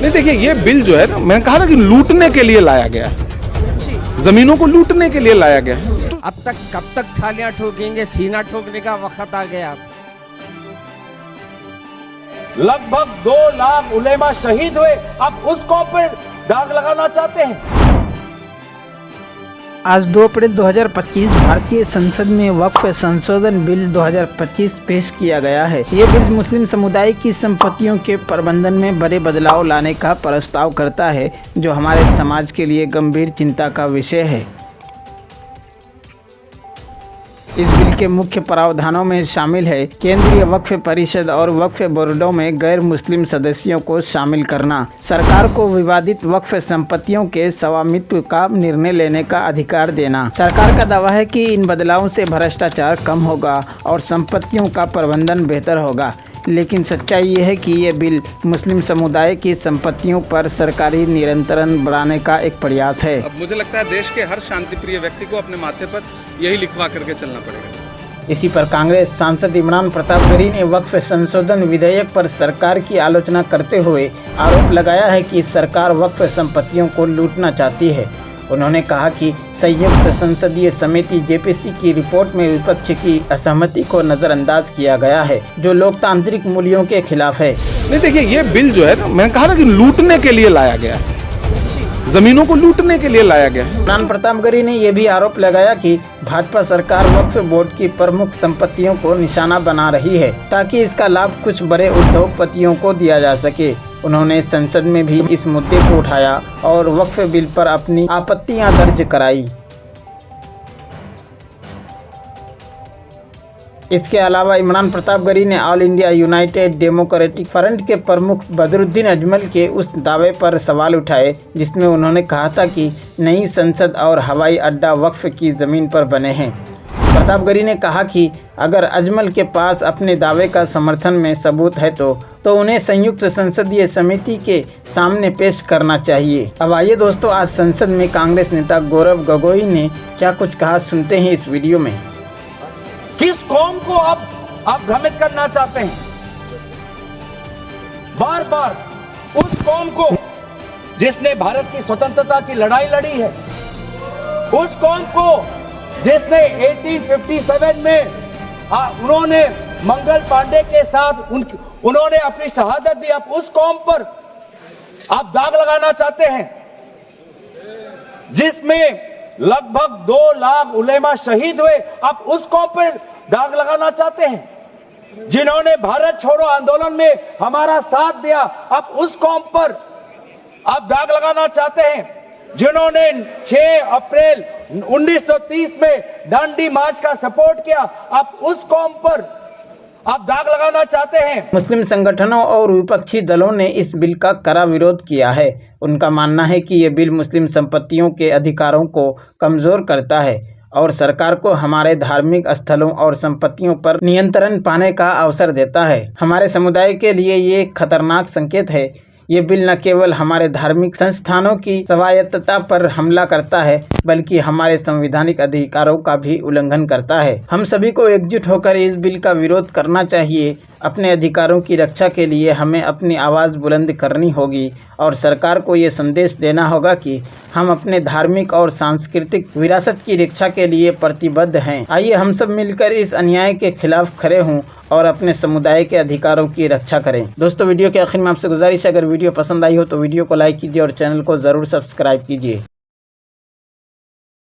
नहीं देखिए, ये बिल जो है ना, मैंने कहा ना कि लूटने के लिए लाया गया है, जमीनों को लूटने के लिए लाया गया है। अब तक कब तक थालियां ठोकेंगे, सीना ठोकने का वक्त आ गया। लगभग 2 लाख उलेमा शहीद हुए, अब उस कौम पर दाग लगाना चाहते हैं। आज 2 अप्रैल 2025 भारतीय संसद में वक्फ संशोधन बिल 2025 पेश किया गया है। ये बिल मुस्लिम समुदाय की संपत्तियों के प्रबंधन में बड़े बदलाव लाने का प्रस्ताव करता है, जो हमारे समाज के लिए गंभीर चिंता का विषय है। इस बिल के मुख्य प्रावधानों में शामिल है केंद्रीय वक्फ परिषद और वक्फ बोर्डों में गैर मुस्लिम सदस्यों को शामिल करना, सरकार को विवादित वक्फ संपत्तियों के स्वामित्व का निर्णय लेने का अधिकार देना। सरकार का दावा है कि इन बदलावों से भ्रष्टाचार कम होगा और संपत्तियों का प्रबंधन बेहतर होगा, लेकिन सच्चाई ये है कि ये बिल मुस्लिम समुदाय की संपत्तियों पर सरकारी नियंत्रण बढ़ाने का एक प्रयास है। अब मुझे लगता है देश के हर शांतिप्रिय व्यक्ति को अपने माथे पर यही लिखवा करके चलना पड़ेगा। इसी पर कांग्रेस सांसद इमरान प्रतापगढ़ी ने वक्फ संशोधन विधेयक पर सरकार की आलोचना करते हुए आरोप लगाया है कि सरकार वक्फ संपत्तियों को लूटना चाहती है। उन्होंने कहा कि संयुक्त संसदीय समिति जेपीसी की रिपोर्ट में विपक्ष की असहमति को नजरअंदाज किया गया है, जो लोकतांत्रिक मूल्यों के खिलाफ है। नहीं देखिए, ये बिल जो है ना, मैंने कहा ना कि लूटने के लिए लाया गया है, जमीनों को लूटने के लिए लाया गया है। इमरान प्रतापगढ़ी ने यह भी आरोप लगाया कि भाजपा सरकार वक्फ बोर्ड की प्रमुख संपत्तियों को निशाना बना रही है, ताकि इसका लाभ कुछ बड़े उद्योगपतियों को दिया जा सके। उन्होंने संसद में भी इस मुद्दे को उठाया और वक्फ बिल पर अपनी आपत्तियां दर्ज कराई। इसके अलावा इमरान प्रतापगढ़ी ने all India United democratic front के प्रमुख बदरुद्दीन अजमल के उस दावे पर सवाल उठाए जिसमें उन्होंने कहा था कि नई संसद और हवाई अड्डा वक्फ की ज़मीन पर बने हैं। प्रतापगढ़ी ने कहा कि अगर अजमल के पास अपने दावे का समर्थन में सबूत है तो उन्हें संयुक्त संसदीय समिति के सामने पेश करना चाहिए। अब आइए दोस्तों, आज संसद में कांग्रेस नेता गौरव गोगोई ने क्या कुछ कहा, सुनते हैं इस वीडियो में। किस कौम को आप भ्रमित करना चाहते हैं? बार बार उस कौम को जिसने भारत की स्वतंत्रता की लड़ाई लड़ी है, उस कौम को जिसने 1857 में उन्होंने मंगल पांडे के साथ उन्होंने अपनी शहादत दी, आप उस कौम पर आप दाग लगाना चाहते हैं जिसमें लगभग 2 लाख उलेमा शहीद हुए, आप उस कौम पर दाग लगाना चाहते हैं जिन्होंने भारत छोड़ो आंदोलन में हमारा साथ दिया, आप उस कौम पर आप दाग लगाना चाहते हैं जिन्होंने 6 अप्रैल 1930 में दांडी मार्च का सपोर्ट किया, आप उस कौम पर आप दाग लगाना चाहते हैं। मुस्लिम संगठनों और विपक्षी दलों ने इस बिल का कड़ा विरोध किया है। उनका मानना है कि ये बिल मुस्लिम संपत्तियों के अधिकारों को कमजोर करता है और सरकार को हमारे धार्मिक स्थलों और संपत्तियों पर नियंत्रण पाने का अवसर देता है। हमारे समुदाय के लिए ये एक खतरनाक संकेत है। ये बिल न केवल हमारे धार्मिक संस्थानों की स्वायत्तता पर हमला करता है, बल्कि हमारे संवैधानिक अधिकारों का भी उल्लंघन करता है। हम सभी को एकजुट होकर इस बिल का विरोध करना चाहिए। अपने अधिकारों की रक्षा के लिए हमें अपनी आवाज़ बुलंद करनी होगी और सरकार को ये संदेश देना होगा कि हम अपने धार्मिक और सांस्कृतिक विरासत की रक्षा के लिए प्रतिबद्ध हैं। आइए हम सब मिलकर इस अन्याय के खिलाफ खड़े हों और अपने समुदाय के अधिकारों की रक्षा करें। दोस्तों, वीडियो के आखिर में आपसे गुजारिश है, अगर वीडियो पसंद आई हो तो वीडियो को लाइक कीजिए और चैनल को ज़रूर सब्सक्राइब कीजिए।